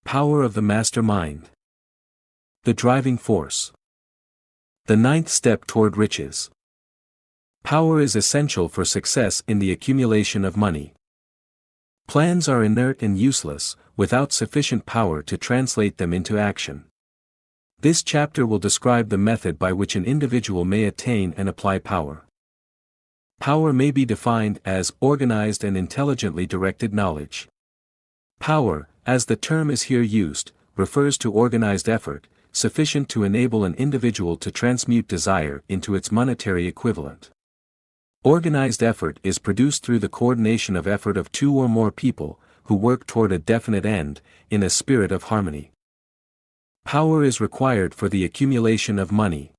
Power of the master mind. The driving force. The ninth step toward riches. Power is essential for success in the accumulation of money. Plans are inert and useless, without sufficient power to translate them into action. This chapter will describe the method by which an individual may attain and apply power. Power may be defined as organized and intelligently directed knowledge. Power, as the term is here used, refers to organized effort, sufficient to enable an individual to transmute desire into its monetary equivalent. Organized effort is produced through the coordination of effort of two or more people, who work toward a definite end, in a spirit of harmony. Power is required for the accumulation of money.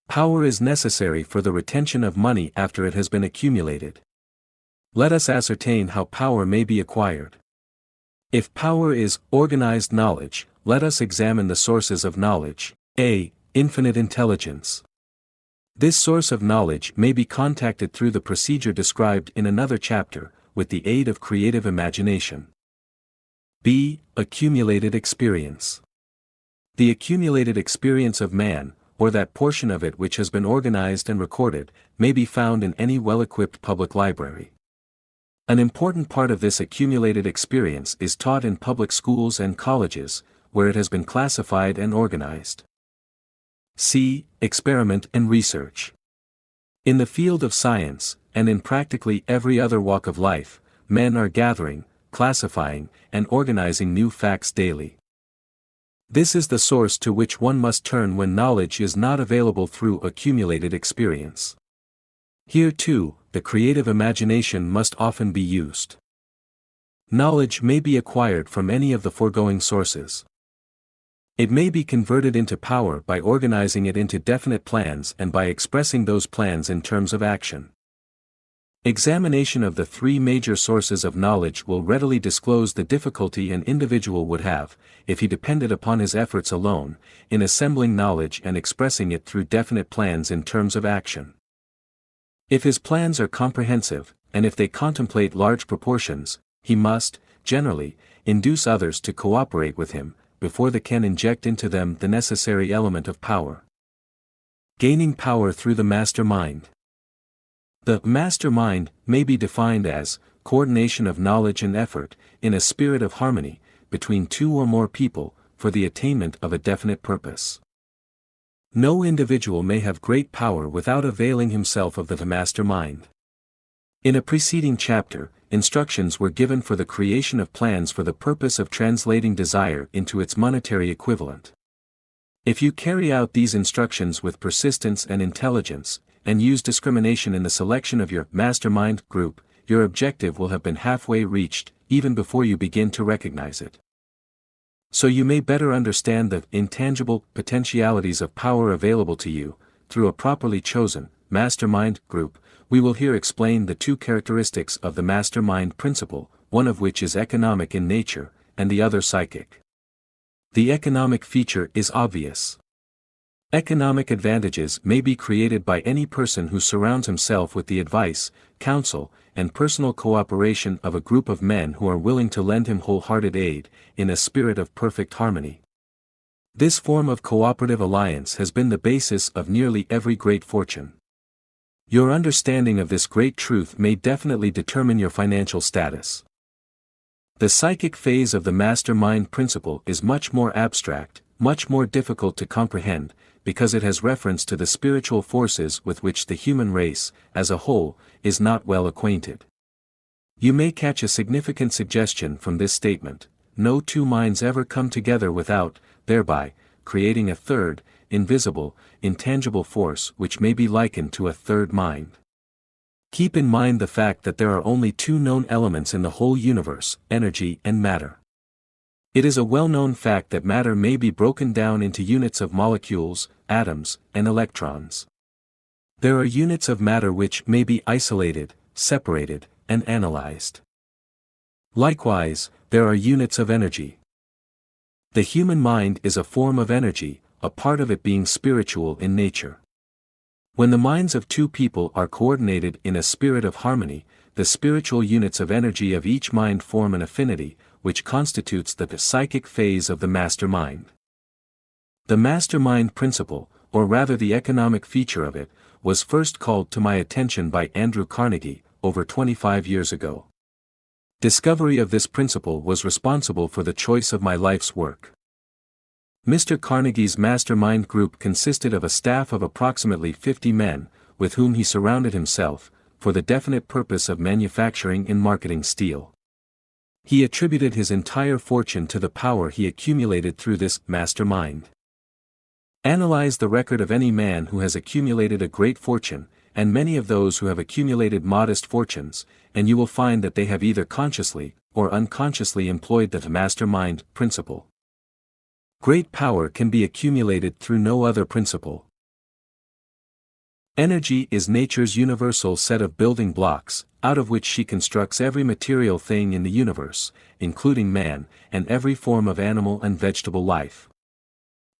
Power is necessary for the retention of money after it has been accumulated. Let us ascertain how power may be acquired. If power is organized knowledge, let us examine the sources of knowledge. A. Infinite intelligence. This source of knowledge may be contacted through the procedure described in another chapter, with the aid of creative imagination. B. Accumulated experience. The accumulated experience of man, or that portion of it which has been organized and recorded, may be found in any well-equipped public library. An important part of this accumulated experience is taught in public schools and colleges, where it has been classified and organized. C. Experiment and research. In the field of science, and in practically every other walk of life, men are gathering, classifying, and organizing new facts daily. This is the source to which one must turn when knowledge is not available through accumulated experience. Here too, the creative imagination must often be used. Knowledge may be acquired from any of the foregoing sources. It may be converted into power by organizing it into definite plans and by expressing those plans in terms of action. Examination of the three major sources of knowledge will readily disclose the difficulty an individual would have, if he depended upon his efforts alone, in assembling knowledge and expressing it through definite plans in terms of action. If his plans are comprehensive, and if they contemplate large proportions, he must, generally, induce others to cooperate with him, before they can inject into them the necessary element of power. Gaining power through the master mind. The master mind may be defined as coordination of knowledge and effort, in a spirit of harmony, between two or more people, for the attainment of a definite purpose. No individual may have great power without availing himself of the master mind. In a preceding chapter, instructions were given for the creation of plans for the purpose of translating desire into its monetary equivalent. If you carry out these instructions with persistence and intelligence, and use discrimination in the selection of your mastermind group, your objective will have been halfway reached, even before you begin to recognize it. So you may better understand the intangible potentialities of power available to you, through a properly chosen mastermind group, we will here explain the two characteristics of the mastermind principle, one of which is economic in nature, and the other psychic. The economic feature is obvious. Economic advantages may be created by any person who surrounds himself with the advice, counsel, and personal cooperation of a group of men who are willing to lend him wholehearted aid, in a spirit of perfect harmony. This form of cooperative alliance has been the basis of nearly every great fortune. Your understanding of this great truth may definitely determine your financial status. The psychic phase of the master mind principle is much more abstract, much more difficult to comprehend, because it has reference to the spiritual forces with which the human race, as a whole, is not well acquainted. You may catch a significant suggestion from this statement: no two minds ever come together without, thereby, creating a third, invisible, intangible force which may be likened to a third mind. Keep in mind the fact that there are only two known elements in the whole universe, energy and matter. It is a well-known fact that matter may be broken down into units of molecules, atoms, and electrons. There are units of matter which may be isolated, separated, and analyzed. Likewise, there are units of energy. The human mind is a form of energy, a part of it being spiritual in nature. When the minds of two people are coordinated in a spirit of harmony, the spiritual units of energy of each mind form an affinity, which constitutes the psychic phase of the mastermind. The mastermind principle, or rather the economic feature of it, was first called to my attention by Andrew Carnegie, over 25 years ago. Discovery of this principle was responsible for the choice of my life's work. Mr. Carnegie's mastermind group consisted of a staff of approximately 50 men, with whom he surrounded himself, for the definite purpose of manufacturing and marketing steel. He attributed his entire fortune to the power he accumulated through this mastermind. Analyze the record of any man who has accumulated a great fortune, and many of those who have accumulated modest fortunes, and you will find that they have either consciously or unconsciously employed the mastermind principle. Great power can be accumulated through no other principle. Energy is nature's universal set of building blocks, out of which she constructs every material thing in the universe, including man, and every form of animal and vegetable life.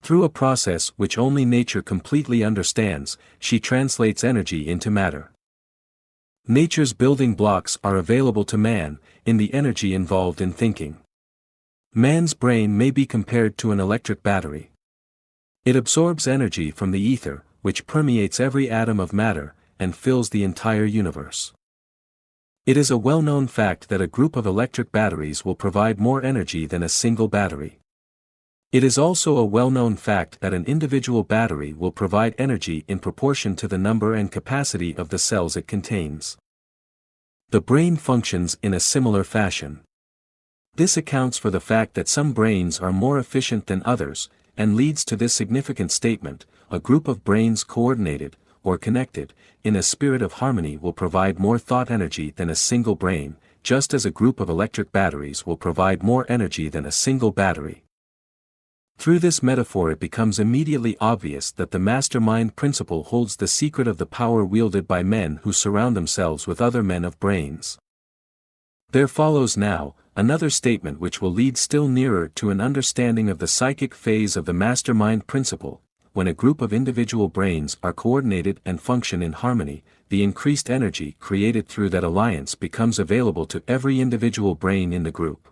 Through a process which only nature completely understands, she translates energy into matter. Nature's building blocks are available to man, in the energy involved in thinking. Man's brain may be compared to an electric battery. It absorbs energy from the ether, which permeates every atom of matter, and fills the entire universe. It is a well-known fact that a group of electric batteries will provide more energy than a single battery. It is also a well-known fact that an individual battery will provide energy in proportion to the number and capacity of the cells it contains. The brain functions in a similar fashion. This accounts for the fact that some brains are more efficient than others, and leads to this significant statement: a group of brains coordinated, or connected, in a spirit of harmony will provide more thought energy than a single brain, just as a group of electric batteries will provide more energy than a single battery. Through this metaphor it becomes immediately obvious that the mastermind principle holds the secret of the power wielded by men who surround themselves with other men of brains. There follows now another statement which will lead still nearer to an understanding of the psychic phase of the mastermind principle. When a group of individual brains are coordinated and function in harmony, the increased energy created through that alliance becomes available to every individual brain in the group.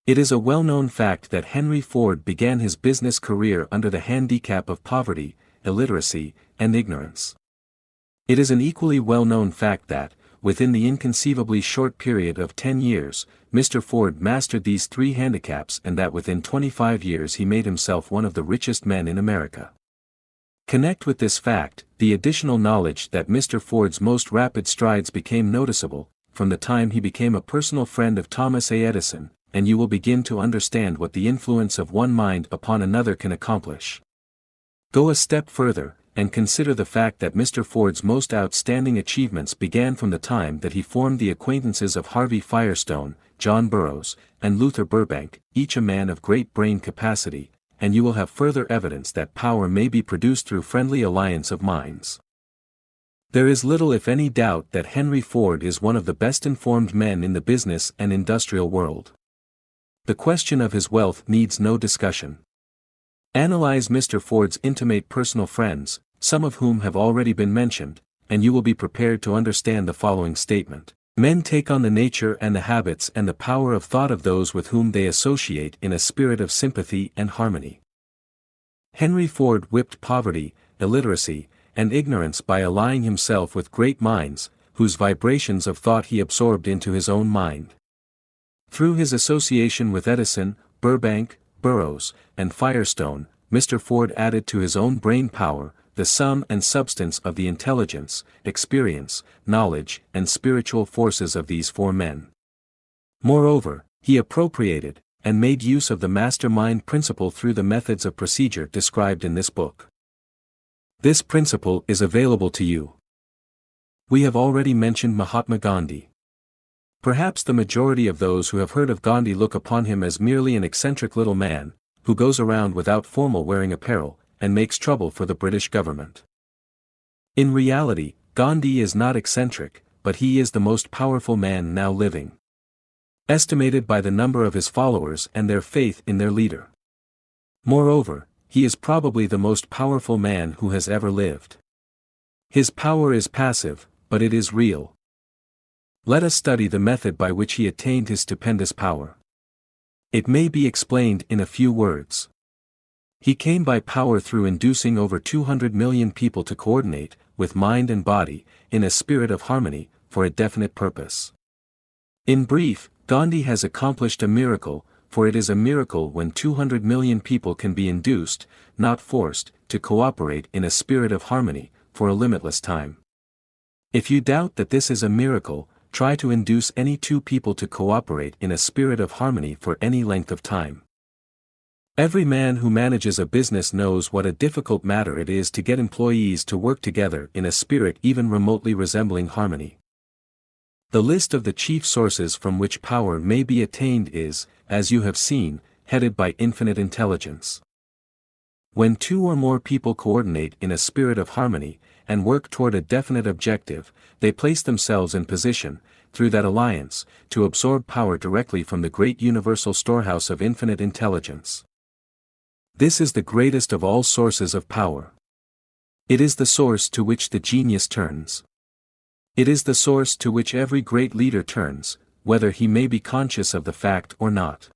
It is a well-known fact that Henry Ford began his business career under the handicap of poverty, illiteracy, and ignorance. It is an equally well-known fact that, within the inconceivably short period of 10 years, Mr. Ford mastered these three handicaps, and that within 25 years he made himself one of the richest men in America. Connect with this fact the additional knowledge that Mr. Ford's most rapid strides became noticeable, from the time he became a personal friend of Thomas A. Edison, and you will begin to understand what the influence of one mind upon another can accomplish. Go a step further, and consider the fact that Mr. Ford's most outstanding achievements began from the time that he formed the acquaintances of Harvey Firestone, John Burroughs, and Luther Burbank, each a man of great brain capacity, and you will have further evidence that power may be produced through friendly alliance of minds. There is little if any doubt that Henry Ford is one of the best informed men in the business and industrial world. The question of his wealth needs no discussion. Analyze Mr. Ford's intimate personal friends, some of whom have already been mentioned, and you will be prepared to understand the following statement. Men take on the nature and the habits and the power of thought of those with whom they associate in a spirit of sympathy and harmony. Henry Ford whipped poverty, illiteracy, and ignorance by allying himself with great minds, whose vibrations of thought he absorbed into his own mind. Through his association with Edison, Burbank, Burroughs, and Firestone, Mr. Ford added to his own brain power, the sum and substance of the intelligence, experience, knowledge, and spiritual forces of these four men. Moreover, he appropriated, and made use of the mastermind principle through the methods of procedure described in this book. This principle is available to you. We have already mentioned Mahatma Gandhi. Perhaps the majority of those who have heard of Gandhi look upon him as merely an eccentric little man, who goes around without formal wearing apparel, and makes trouble for the British government. In reality, Gandhi is not eccentric, but he is the most powerful man now living. Estimated by the number of his followers and their faith in their leader. Moreover, he is probably the most powerful man who has ever lived. His power is passive, but it is real. Let us study the method by which he attained his stupendous power. It may be explained in a few words. He came by power through inducing over 200 million people to coordinate, with mind and body, in a spirit of harmony, for a definite purpose. In brief, Gandhi has accomplished a miracle, for it is a miracle when 200 million people can be induced, not forced, to cooperate in a spirit of harmony, for a limitless time. If you doubt that this is a miracle, try to induce any two people to cooperate in a spirit of harmony for any length of time. Every man who manages a business knows what a difficult matter it is to get employees to work together in a spirit even remotely resembling harmony. The list of the chief sources from which power may be attained is, as you have seen, headed by infinite intelligence. When two or more people coordinate in a spirit of harmony, and work toward a definite objective, they place themselves in position, through that alliance, to absorb power directly from the great universal storehouse of infinite intelligence. This is the greatest of all sources of power. It is the source to which the genius turns. It is the source to which every great leader turns, whether he may be conscious of the fact or not.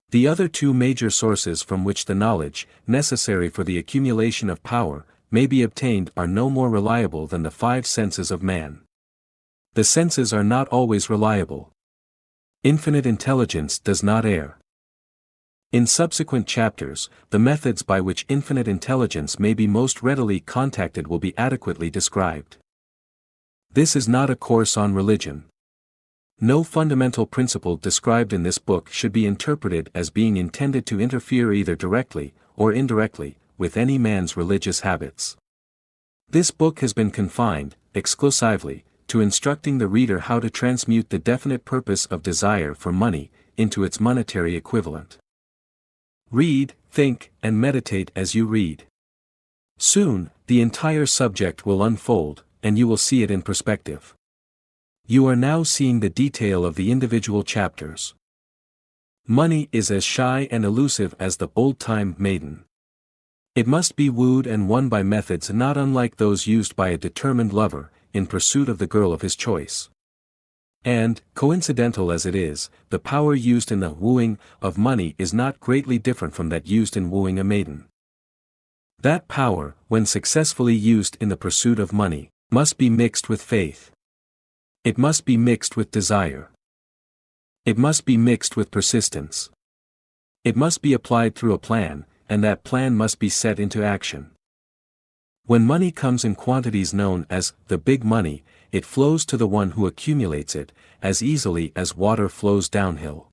The other two major sources from which the knowledge, necessary for the accumulation of power, may be obtained are no more reliable than the five senses of man. The senses are not always reliable. Infinite intelligence does not err. In subsequent chapters, the methods by which infinite intelligence may be most readily contacted will be adequately described. This is not a course on religion. No fundamental principle described in this book should be interpreted as being intended to interfere either directly, or indirectly, with any man's religious habits. This book has been confined, exclusively, to instructing the reader how to transmute the definite purpose of desire for money, into its monetary equivalent. Read, think, and meditate as you read. Soon, the entire subject will unfold, and you will see it in perspective. You are now seeing the detail of the individual chapters. Money is as shy and elusive as the old-time maiden. It must be wooed and won by methods not unlike those used by a determined lover, in pursuit of the girl of his choice. And, coincidental as it is, the power used in the wooing of money is not greatly different from that used in wooing a maiden. That power, when successfully used in the pursuit of money, must be mixed with faith. It must be mixed with desire. It must be mixed with persistence. It must be applied through a plan, and that plan must be set into action. When money comes in quantities known as the big money, it flows to the one who accumulates it, as easily as water flows downhill.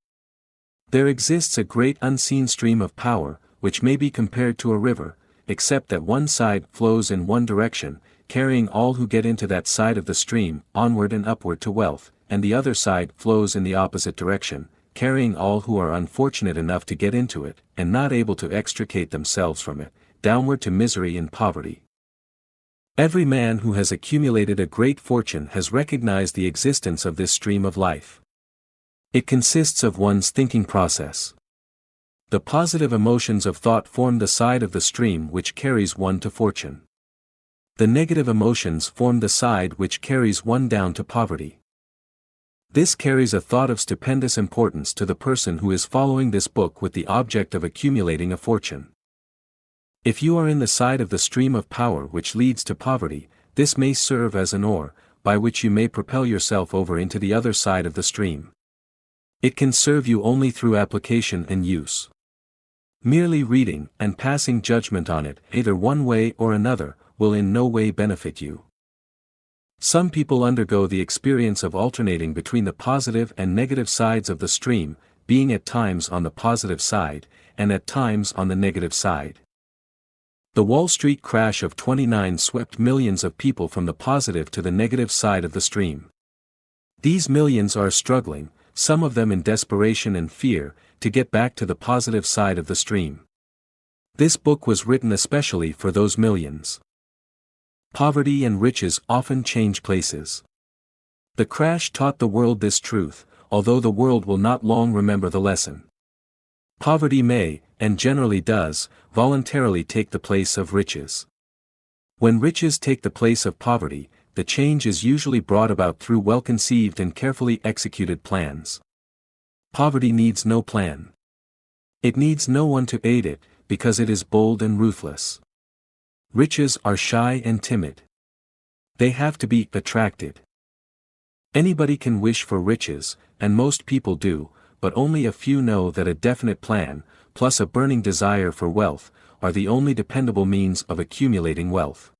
There exists a great unseen stream of power, which may be compared to a river, except that one side flows in one direction, carrying all who get into that side of the stream onward and upward to wealth, and the other side flows in the opposite direction, carrying all who are unfortunate enough to get into it, and not able to extricate themselves from it, downward to misery and poverty. Every man who has accumulated a great fortune has recognized the existence of this stream of life. It consists of one's thinking process. The positive emotions of thought form the side of the stream which carries one to fortune. The negative emotions form the side which carries one down to poverty. This carries a thought of stupendous importance to the person who is following this book with the object of accumulating a fortune. If you are in the side of the stream of power which leads to poverty, this may serve as an oar, by which you may propel yourself over into the other side of the stream. It can serve you only through application and use. Merely reading and passing judgment on it, either one way or another, will in no way benefit you. Some people undergo the experience of alternating between the positive and negative sides of the stream, being at times on the positive side, and at times on the negative side. The Wall Street crash of '29 swept millions of people from the positive to the negative side of the stream. These millions are struggling, some of them in desperation and fear, to get back to the positive side of the stream. This book was written especially for those millions. Poverty and riches often change places. The crash taught the world this truth, although the world will not long remember the lesson. Poverty may, and generally does, voluntarily take the place of riches. When riches take the place of poverty, the change is usually brought about through well-conceived and carefully executed plans. Poverty needs no plan. It needs no one to aid it, because it is bold and ruthless. Riches are shy and timid. They have to be attracted. Anybody can wish for riches, and most people do, but only a few know that a definite plan, plus a burning desire for wealth, are the only dependable means of accumulating wealth.